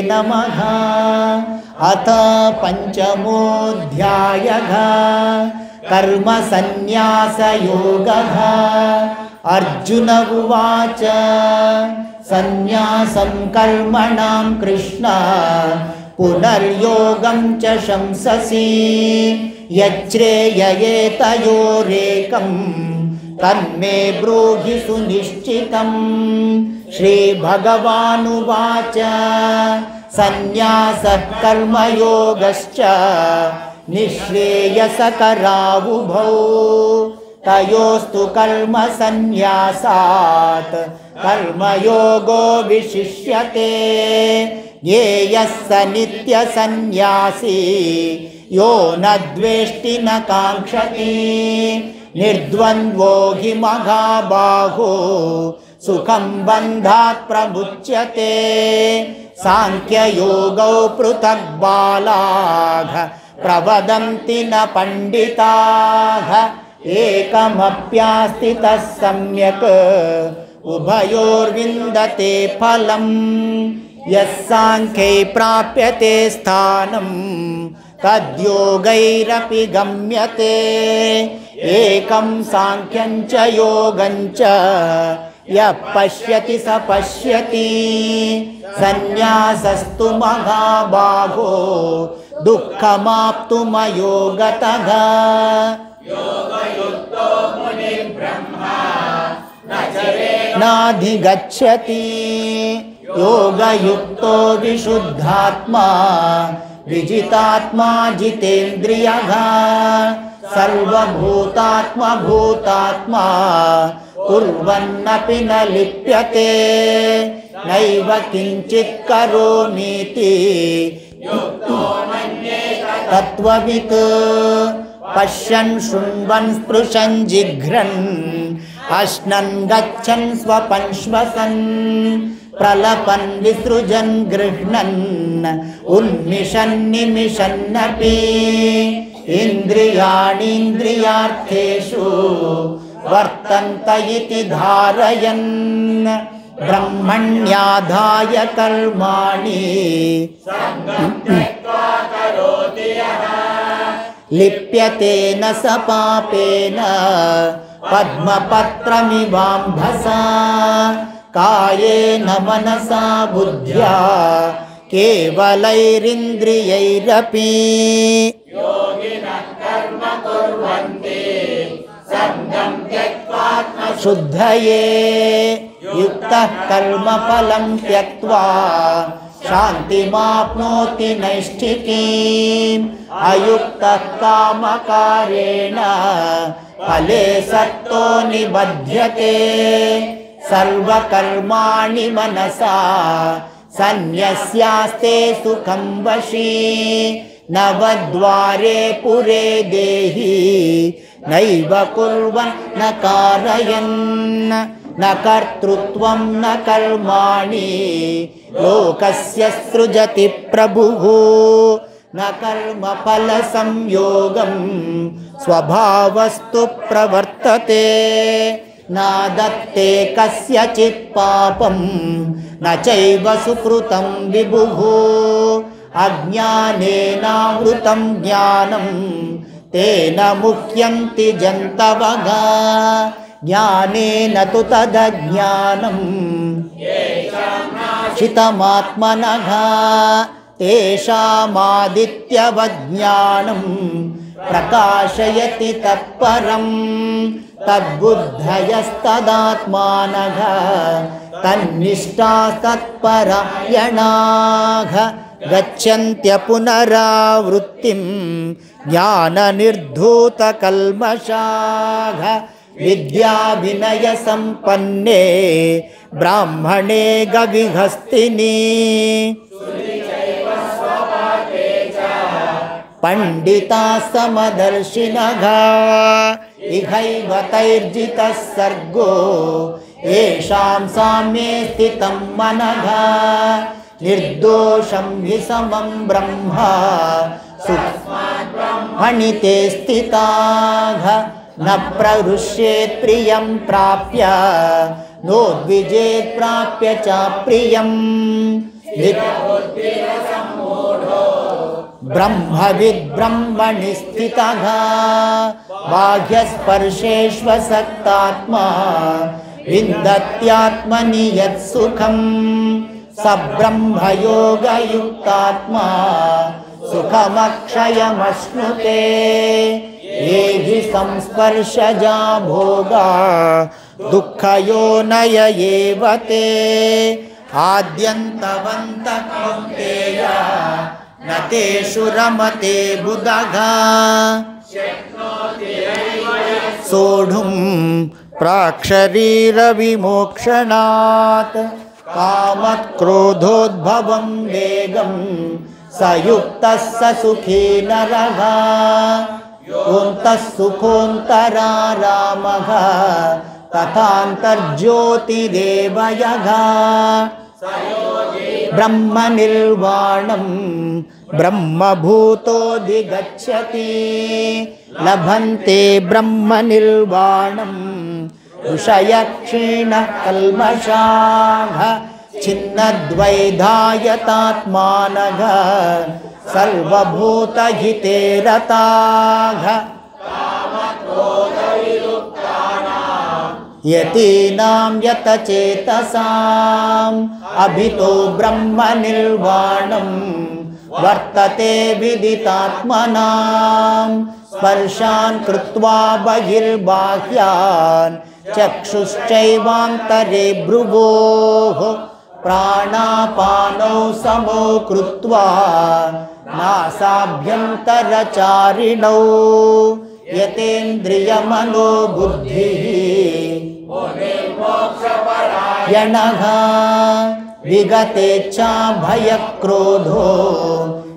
नमः। अथ पंचमोऽध्यायः कर्मसन्न्यासयोगः। अर्जुन उवाच सन्न्यासं कर्मणां कृष्ण पुनर्योगं च शंससि यच्छ्रेययेतयोरेकं तन्मे ब्रूहि सुनिश्चितम्। श्रीभगवानुवाच सन्न्यासः कर्मयोगश्च निःश्रेयसकरावुभौ तयोस्तु कर्मसन्न्यासात् कर्मयोगो विशिष्यते। येयः स नित्यसन्न्यासी यो न द्वेष्टि न काङ्क्षति निर्द्वन्द्वो हि महाबाहो सुखं बन्धात् प्रमुच्यते। सांख्ययोगौ पृथक् बालाः प्रवदन्ति न पंडिताः एकमप्यास्थितः सम्यक् उभयोर्विन्दते फलम्। यः सांख्ये प्राप्यते स्थानं तद्योगैरपि गम्यते। एकं सांख्यं च योगं च यः पश्यति स पश्यति। सन्न्यासस्तु महाबाहो दुःखमाप्तुमयोगतः। योगयुक्तो मुनिर्ब्रह्मा नाधिगच्छति योगयुक्तो विशुद्धात्मा विजितात्मा जितेन्द्रियः। सर्वभूतात्मा भूतात्मा कुर्वन्नपि न लिप्यते नैव किञ्चित् करोमीति तत्त्ववित्। पश्यन् शृण्वन् स्पृशन् जिघ्रन् अश्नन् गच्छन् स्वपन् श्वसन् प्रलपन् विसृजन् गृह्णन् उन्मिषन् निमिषन्नपि इन्द्रियाणीन्द्रियार्थेषु वर्तन्त इति धारयन् ब्रह्मण्याधाय कर्माणि लिप्यते न स पापेन पद्मपत्रमिवाम्भसा। कायेन मनसा बुद्ध्या केवलैरिन्द्रियैरपि योगिनः कर्म कुर्वन्ति सङ्गं त्यक्त्वात्मशुद्धये। युक्तः कर्मफलं त्यक्त्वा शान्तिमाप्नोति नैष्ठिकीम्। अयुक्तः कामकारेण फले सक्तो निबध्यते। सर्वकर्माणि मनसा सन्न्यस्यास्ते सुखं वशी। नवद्वारे पुरे देहि नैव कुर्वन् न कारयन्। न कर्तृत्वं न कर्माणि लोकस्य सृजति प्रभुः। न कर्मफलसंयोगं स्वभावस्तु प्रवर्तते। न दत्ते कस्यचित् पापं न चैव सुकृतं विभुः। अज्ञानेनावृतं ज्ञानं तेन मुह्यन्ति जन्तवः। ज्ञानेन तु तदज्ञानं नाशितमात्मनः। तेषामादित्यवज्ञानं प्रकाशयति तत्परं। तद्बुद्धयस्तदात्मानः तन्निष्ठास्तत्परायणाः गच्छन्त्य पुनरावृत्तिं ज्ञाननिर्धूतकल्मषाः। विद्याविनयसम्पन्ने ब्राह्मणे गविहस्तिनि पंडिता समदर्शिनः। इहैव तैर्जितः सर्गो येषां साम्ये स्थितं मनः। निर्दोषं हि समं ब्रह्म सुब्रह्मणि ते स्थिताः। न प्रहृष्येत् प्रियं प्राप्य नोद्विजेत् प्राप्य च प्रियम्। ब्रह्मविद् ब्रह्मणि स्थितः बाह्यस्पर्शेष्वसक्तात्मा विन्दत्यात्मनि यत्सुखं स ब्रह्मयोगयुक्तात्मा सुखमक्षयमश्नुते ये हि संस्पर्शजा भोगा दुःखयोनय एव ते आद्यन्तवन्तः कौन्तेय न तेषु रमते बुधः सोढुं प्राक्शरीरविमोक्षणात् कामक्रोधोद्भवं वेगं स युक्तः स सुखी नरः योऽन्तः सुखोऽन्तरारामः तथान्तर्ज्योतिरेव यः ब्रह्मनिर्वाणं ब्रह्मभूतोऽधिगच्छति लभन्ते ब्रह्मनिर्वाणं ऋषयक्षीणकल्मषाः छिन्नद्वैधायतात्मानः सर्वभूतहिते रताः यतीनां यतचेतसाम् अभितो ब्रह्मनिर्वाणं वर्तते विदितात्मनां स्पर्शान् कृत्वा बहिर्बाह्यान् चक्षुश्चैवान्तरे भ्रुवोः प्राणापानौ समो कृत्वा नासाभ्यन्तरचारिणौ यतेन्द्रियमनो बुद्धिः यणः विगतेच्छा भयक्रोधो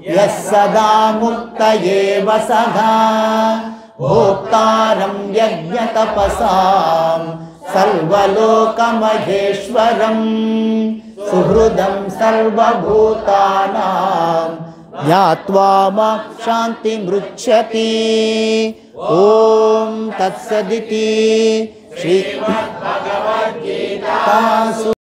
यः सदा मुक्त एव सः भोक्तारं यज्ञतपसां सर्वलोकमहेश्वरं सुहृदं सर्वभूतानां ज्ञात्वा मां शान्तिमृच्छति ॐ तत्सदिति श्रीमद्भगवद्गीतासु